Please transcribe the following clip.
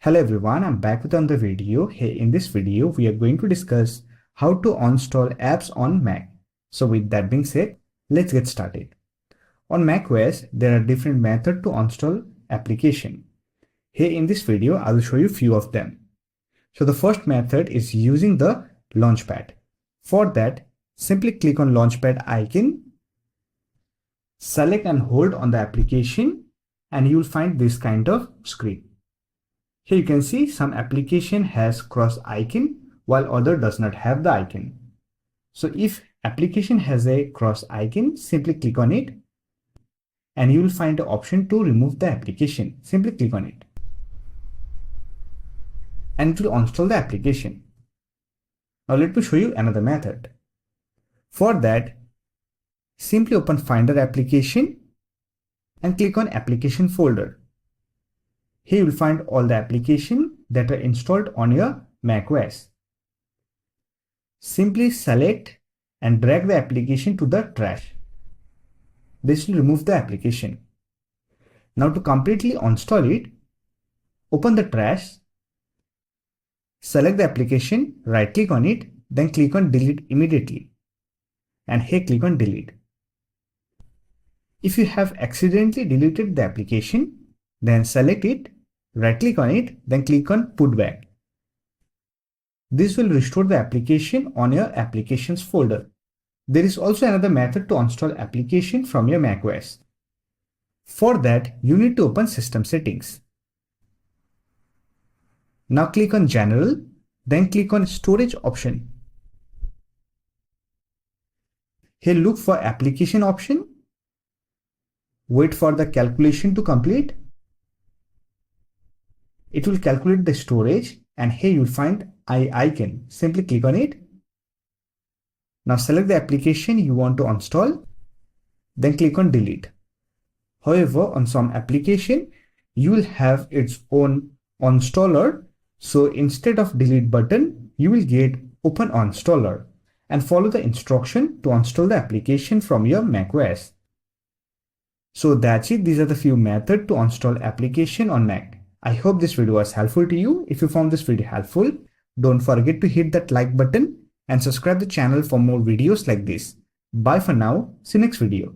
Hello everyone, I'm back with another video. Hey, in this video, we are going to discuss how to install apps on Mac. So with that being said, let's get started. On macOS, there are different methods to install application. Here in this video, I will show you few of them. So the first method is using the Launchpad. For that, simply click on Launchpad icon, select and hold on the application, and you will find this kind of screen. Here you can see some application has cross icon while other does not have the icon. So if application has a cross icon, simply click on it and you will find the option to remove the application. Simply click on it and it will uninstall the application. Now let me show you another method. For that, simply open Finder application and click on application folder. Here you will find all the applications that are installed on your macOS. Simply select and drag the application to the trash. This will remove the application. Now to completely uninstall it, open the trash, select the application, right click on it, then click on delete immediately. And here click on delete. If you have accidentally deleted the application, then select it, right click on it, then click on put back. This will restore the application on your applications folder. There is also another method to install application from your macOS. For that, you need to open system settings. Now click on general, then click on storage option. Here look for application option. Wait for the calculation to complete. It will calculate the storage and here you will find I icon. Simply click on it. Now select the application you want to install, then click on delete. However, on some application, you will have its own installer. So instead of delete button, you will get open installer and follow the instruction to install the application from your macOS. So that's it. These are the few methods to install application on Mac. I hope this video was helpful to you. If you found this video helpful, don't forget to hit that like button and subscribe the channel for more videos like this. Bye for now. See you next video.